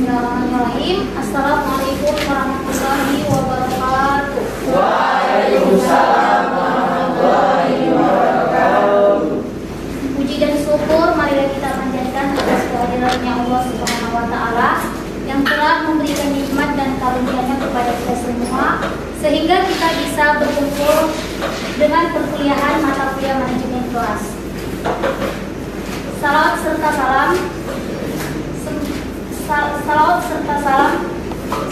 Bismillahirrahmanirrahim. Assalamualaikum warahmatullahi wabarakatuh. Waalaikumsalam warahmatullahi wabarakatuh. Puji dan syukur marilah kita panjatkan atas kehadirannya Allah Subhanahu wa taala yang telah memberikan nikmat dan karunia-Nya kepada kita semua sehingga kita bisa berkumpul dengan perkuliahan mata kuliah manajemen kelas. Salawat serta salam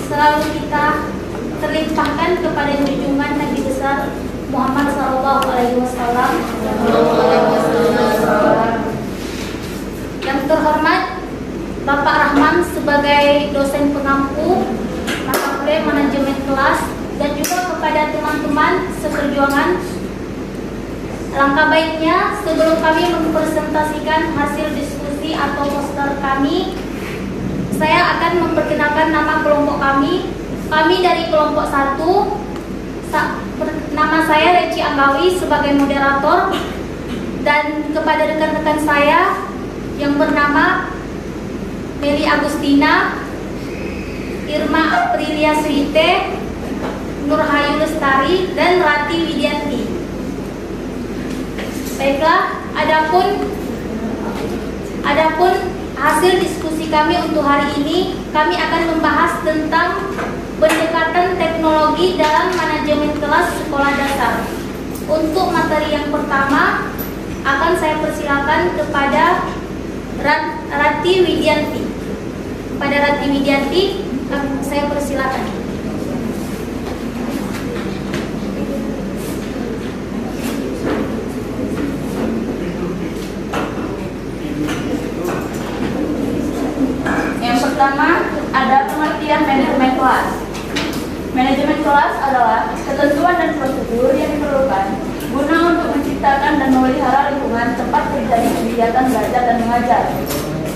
selalu kita terlimpahkan kepada junjungan Nabi besar Muhammad Sallallahu Alaihi Wasallam. Yang terhormat Bapak Rahman sebagai dosen pengampu mata kuliah manajemen kelas dan juga kepada teman-teman seperjuangan. Langkah baiknya sebelum kami mempresentasikan hasil diskusi atau poster kami, saya akan memperkenalkan nama kelompok kami. Kami dari kelompok 1. Nama saya Reci Anggawi sebagai moderator, dan kepada rekan-rekan saya yang bernama Meli Agustina, Irma Aprilia Suite, Nurhayu Lestari, dan Rati Widianti. Baiklah, adapun hasil diskusi kami untuk hari ini, kami akan membahas tentang pendekatan teknologi dalam manajemen kelas sekolah dasar. Untuk materi yang pertama, akan saya persilakan kepada Rati Widianti. Pada Rati Widianti, saya persilakan. Pertama, ada pengertian manajemen kelas. Manajemen kelas adalah ketentuan dan prosedur yang diperlukan guna untuk menciptakan dan memelihara lingkungan tempat terjadi kegiatan belajar dan mengajar.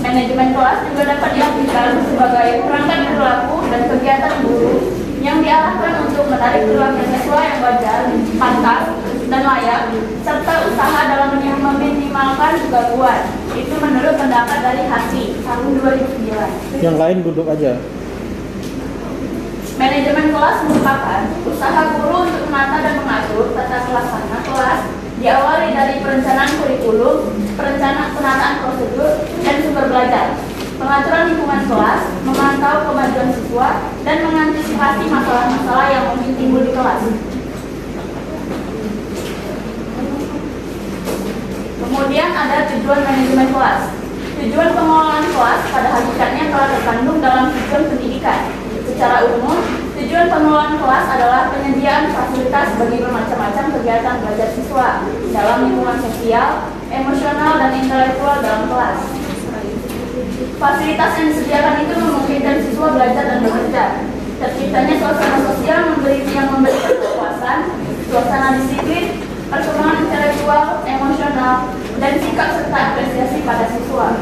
Manajemen kelas juga dapat diartikan sebagai perangkat perilaku dan kegiatan guru yang diarahkan untuk menarik perilaku siswa yang wajar, pantas, dan layak, serta usaha dalam meminimalkan gangguan. Itu menurut pendapat dari HASI tahun 2009. Yang lain duduk aja. Manajemen kelas merupakan usaha guru untuk menata dan mengatur tata pelaksana kelas, diawali dari perencanaan kurikulum, penataan prosedur, dan sumber belajar, pengaturan lingkungan kelas, memantau kemajuan siswa, dan mengantisipasi masalah-masalah yang mungkin timbul di kelas. Kemudian ada tujuan manajemen kelas. Tujuan pengelolaan kelas pada hakikatnya telah terkandung dalam tujuan pendidikan. Secara umum, tujuan pengelolaan kelas adalah penyediaan fasilitas bagi bermacam-macam kegiatan belajar siswa dalam lingkungan sosial, emosional, dan intelektual dalam kelas. Fasilitas yang disediakan itu memungkinkan siswa belajar dan bekerja. Terciptanya suasana sosial yang memberikan kepuasan, suasana disiplin, perkembangan intelektual, emosional, dan sikap serta apresiasi pada siswa.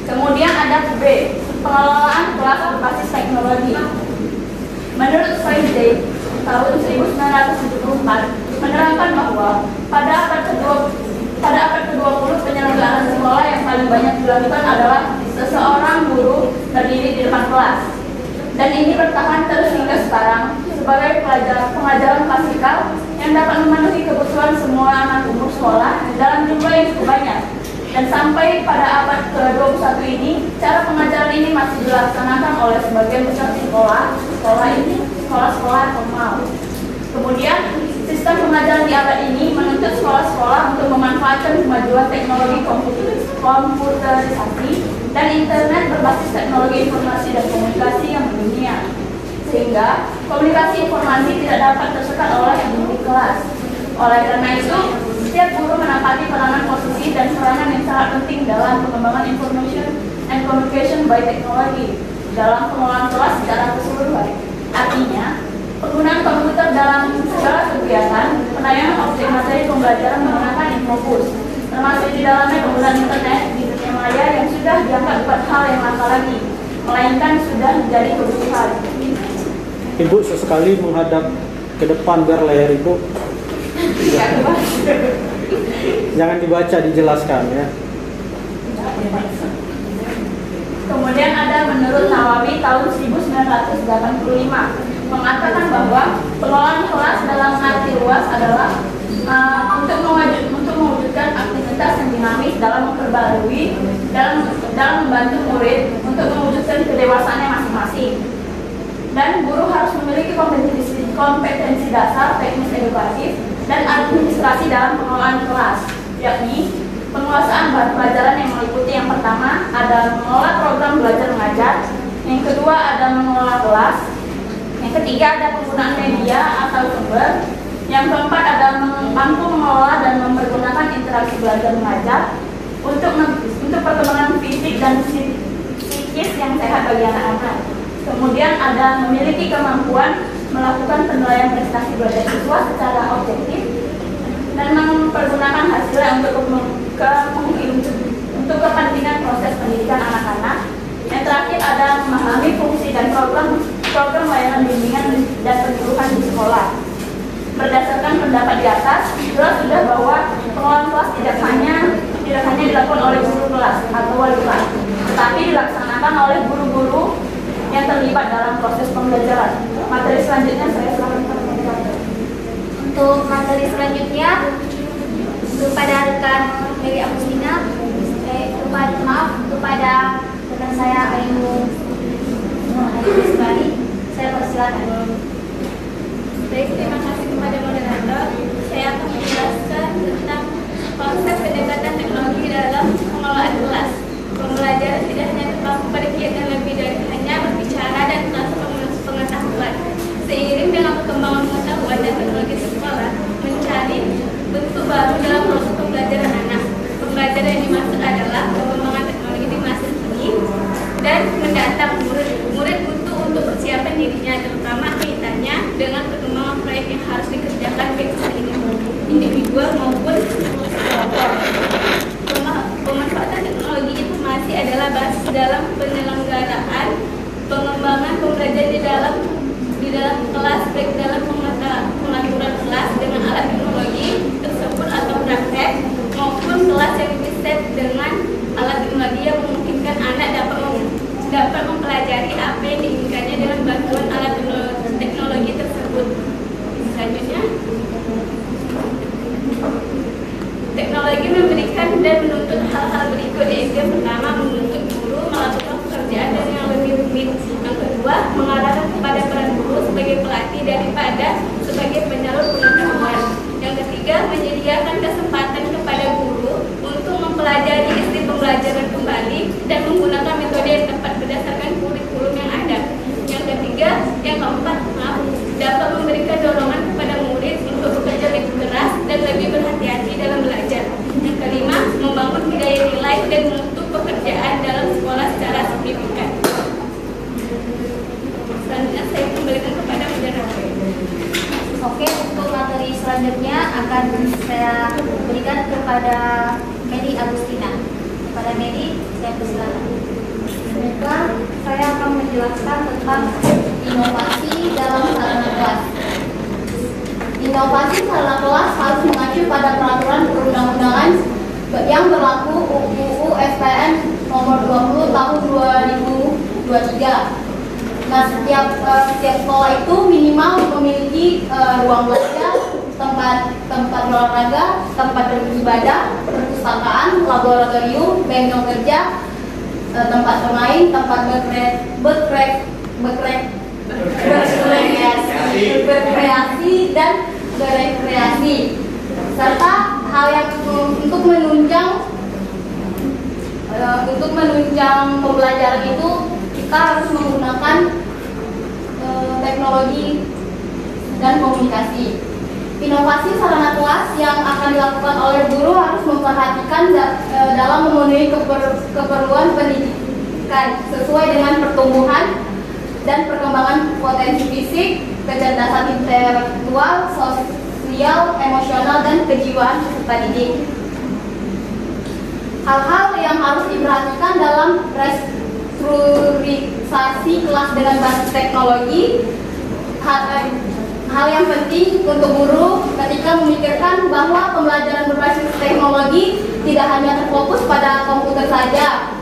Kemudian ada B, pengelolaan kelas berbasis teknologi. Menurut Friday tahun 1974 menerangkan bahwa pada abad ke-20 penyelenggaraan sekolah yang paling banyak dilakukan adalah seseorang guru berdiri di depan kelas. Dan ini bertahan terus hingga sekarang sebagai pengajaran klasikal yang dapat memenuhi kebutuhan semua anak umur sekolah dalam jumlah yang cukup banyak. Dan sampai pada abad ke-21 ini, cara pengajaran ini masih dilaksanakan oleh sebagian besar sekolah-sekolah formal. Kemudian, sistem pengajaran di abad ini menuntut sekolah-sekolah untuk memanfaatkan kemajuan teknologi komputerisasi dan internet berbasis teknologi informasi dan komunikasi yang mendunia, sehingga komunikasi informasi tidak dapat tersekat oleh di kelas. Oleh karena itu, setiap guru menempati peranan posisi dan peranan yang sangat penting dalam pengembangan information and communication by technology dalam pengelolaan kelas secara keseluruhan. Artinya, penggunaan komputer dalam segala kegiatan, penayangan objek materi pembelajaran menggunakan infobus, termasuk di dalamnya penggunaan internet di dunia maya yang sudah dianggap bukan hal yang langka lagi, melainkan sudah menjadi kebutuhan. Ibu sesekali menghadap ke depan biar layar Ibu jangan dibaca, dijelaskan ya. Kemudian ada menurut Nawawi tahun 1985 mengatakan bahwa pengelolaan kelas dalam arti luas adalah untuk mewujudkan aktivitas yang dinamis dalam memperbarui, dalam membantu murid untuk mewujudkan kedewasaannya masing-masing. Dan guru harus memiliki kompetensi dasar teknis edukatif dan administrasi dalam pengelolaan kelas, yakni penguasaan bahan pelajaran yang meliputi yang pertama ada mengelola program belajar mengajar, yang kedua ada mengelola kelas, yang ketiga ada penggunaan media atau sumber, yang keempat ada mampu mengelola dan mempergunakan interaksi belajar mengajar untuk perkembangan fisik dan psikis yang sehat bagi anak-anak. Kemudian ada memiliki kemampuan melakukan penilaian prestasi belajar siswa secara objektif dan mempergunakan hasilnya untuk kepentingan proses pendidikan anak-anak. Yang terakhir ada memahami fungsi dan program layanan bimbingan dan penyuluhan di sekolah. Berdasarkan pendapat di atas, jelas sudah bahwa pengelolaan kelas tidak hanya dilakukan oleh guru kelas atau wali kelas, tetapi dilaksanakan oleh guru-guru yang terlibat dalam proses pembelajaran. Materi selanjutnya saya serahkan kepada moderator. Untuk materi selanjutnya kepada rekan Mary Agustina, kepada rekan saya Ayu sekali, saya persilakan. Baik, terima kasih kepada moderator. Saya akan menjelaskan tentang konsep pendekatan teknologi dalam pengelolaan kelas. Pembelajaran tidak hanya terpaku pada kegiatan lebih dari hanya berbicara dan pengetahuan. Seiring dengan perkembangan pengetahuan dan teknologi sekolah, mencari bentuk baru dalam proses pembelajaran anak. Pembelajaran yang dimaksud adalah pengembangan teknologi di masa kini dan mendatang. Murid butuh untuk persiapan dirinya, terutama kaitannya dengan perkembangan proyek yang harus dikerjakan baik secara individual maupun kelompok. Pemanfaatan teknologi informasi adalah basis dalam penyelenggaraan pengembangan pembelajaran di dalam kelas, baik dalam pengaturan kelas dengan alat teknologi tersebut atau praktek, maupun kelas yang diset dengan alat teknologi yang memungkinkan anak dapat mempelajari apa yang diinginkannya dengan bantuan alat teknologi tersebut. Selanjutnya, teknologi memberikan dan menuntut hal-hal berikut, yaitu yang pertama menuntut guru melakukan pekerjaan yang lebih rumit. Yang kedua, mengarahkan kepada peran guru sebagai pelatih daripada sebagai penyalur pengetahuan. Yang ketiga, menyediakan kesempatan kepada guru untuk mempelajari isi pembelajaran kembali dan menggunakan metode yang tepat berdasarkan kurikulum yang ada. Yang keempat, dapat memberikan dorongan kepada murid untuk bekerja lebih keras dan lebih berhati-hati dalam belajar. Yang kelima, membangun budaya nilai dan mutu pekerjaan dalam sekolah secara signifikan. Selanjutnya saya kembalikan kepada moderator. Oke, untuk materi selanjutnya akan saya berikan kepada Mary Agustina. Kepada Mary, saya persilakan. Baiklah, saya akan menjelaskan tentang inovasi dalam sarana kelas. Inovasi sarana kelas harus mengacu pada peraturan perundang-undangan yang berlaku UU SPN nomor 20 tahun 2023. Nah, setiap sekolah itu minimal memiliki ruang belajar, tempat olahraga, tempat beribadah, perpustakaan, laboratorium, bengkel kerja, tempat bermain, tempat berkreasi dan berekreasi, serta hal yang untuk menunjang pembelajaran itu kita harus menggunakan teknologi dan komunikasi. Inovasi sarana kelas yang akan dilakukan oleh guru harus memperhatikan dalam memenuhi keperluan pendidikan sesuai dengan pertumbuhan dan perkembangan potensi fisik, kecerdasan intelektual, sosial, emosional, dan kejiwaan peserta didik. Hal-hal yang harus diperhatikan dalam restrukturisasi kelas dengan basis teknologi. Hal yang penting untuk guru ketika memikirkan bahwa pembelajaran berbasis teknologi tidak hanya terfokus pada komputer saja.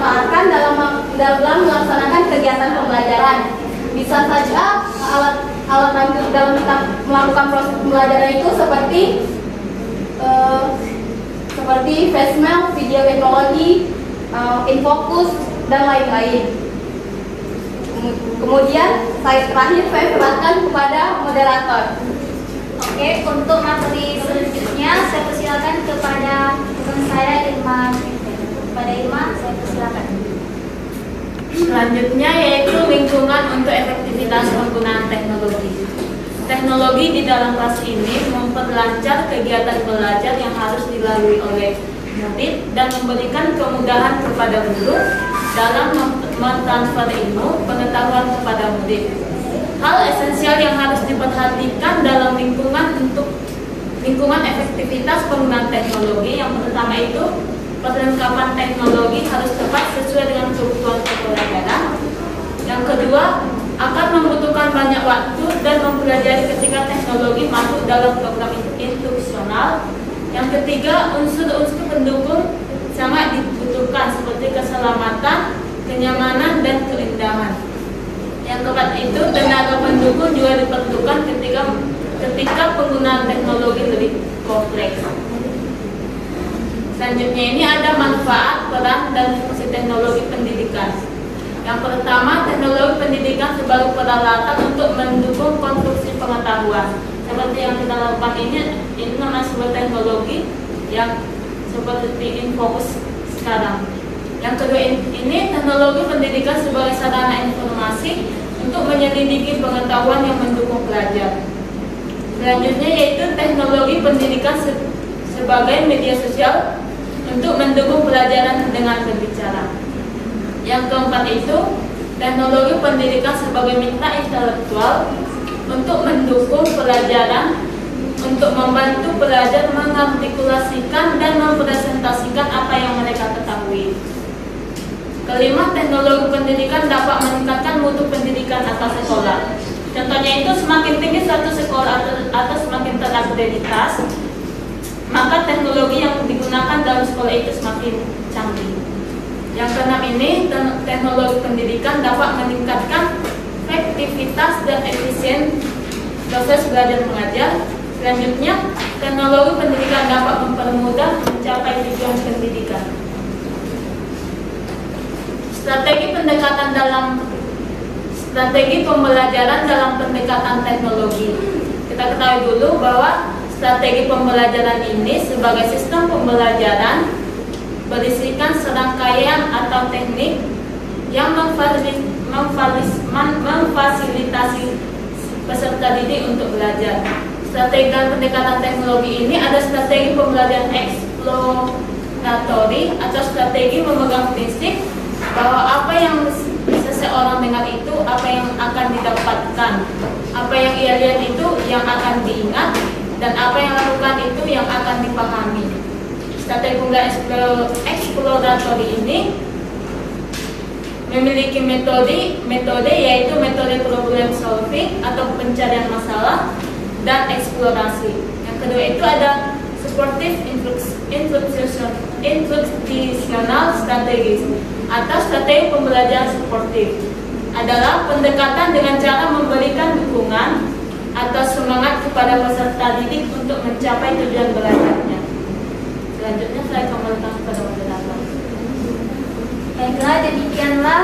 dimanfaatkan dalam melaksanakan kegiatan pembelajaran. Bisa saja alat bantu dalam kita melakukan proses pembelajaran itu seperti facemail, video teknologi, infocus, dan lain-lain. Kemudian saya serahkan kepada moderator. Oke, untuk materi selanjutnya saya persilakan kepada teman saya Irma. Kepada Irma, saya persilakan. Selanjutnya yaitu lingkungan untuk efektivitas penggunaan teknologi. Teknologi di dalam kelas ini memperlancar kegiatan belajar yang harus dilalui oleh murid dan memberikan kemudahan kepada guru dalam mentransfer ilmu pengetahuan kepada murid. Hal esensial yang harus diperhatikan dalam lingkungan efektivitas penggunaan teknologi yang pertama itu perlengkapan teknologi harus tepat sesuai dengan kebutuhan pembelajaran. Yang kedua, akan membutuhkan banyak waktu dan mempelajari ketika teknologi masuk dalam program instruksional. Yang ketiga, unsur-unsur pendukung sangat dibutuhkan seperti keselamatan, kenyamanan, dan keindahan. Yang keempat itu, tenaga pendukung juga diperlukan ketika penggunaan teknologi lebih kompleks. Selanjutnya ini ada manfaat, peran, dan fungsi teknologi pendidikan. Yang pertama, teknologi pendidikan sebagai peralatan untuk mendukung konstruksi pengetahuan. Seperti yang kita lakukan ini namanya sebuah teknologi yang seperti infocus sekarang. Yang kedua ini teknologi pendidikan sebagai sarana informasi untuk menyelidiki pengetahuan yang mendukung pelajar. Selanjutnya yaitu teknologi pendidikan sebagai media sosial untuk mendukung pelajaran dengan berbicara. Yang keempat itu teknologi pendidikan sebagai mitra intelektual untuk mendukung pelajaran, untuk membantu pelajar mengartikulasikan dan mempresentasikan apa yang mereka ketahui. Kelima, teknologi pendidikan dapat meningkatkan mutu pendidikan atas sekolah. Contohnya itu semakin tinggi satu sekolah atau semakin terakreditas, maka teknologi yang digunakan dalam sekolah itu semakin canggih. Yang keenam ini, teknologi pendidikan dapat meningkatkan efektivitas dan efisien proses belajar mengajar. Selanjutnya, teknologi pendidikan dapat mempermudah mencapai tujuan pendidikan. Strategi pembelajaran dalam pendekatan teknologi. Kita ketahui dulu bahwa strategi pembelajaran ini sebagai sistem pembelajaran berisikan serangkaian atau teknik yang memfasilitasi peserta didik untuk belajar. Strategi dalam pendekatan teknologi ini ada strategi pembelajaran eksploratori atau strategi memegang prinsip bahwa apa yang seseorang dengar itu apa yang akan didapatkan, apa yang ia lihat itu yang akan diingat, dan apa yang lakukan itu yang akan dipahami. Strategi pembelajaran eksploratori ini memiliki metode yaitu metode problem solving atau pencarian masalah dan eksplorasi. Yang kedua itu ada supportive instructional strategies atau strategi pembelajaran suportif. Adalah pendekatan dengan cara memberikan dukungan atau semangat kepada peserta didik untuk mencapai tujuan belajarnya. Selanjutnya saya kembalikan kepada moderator. Baiklah, demikianlah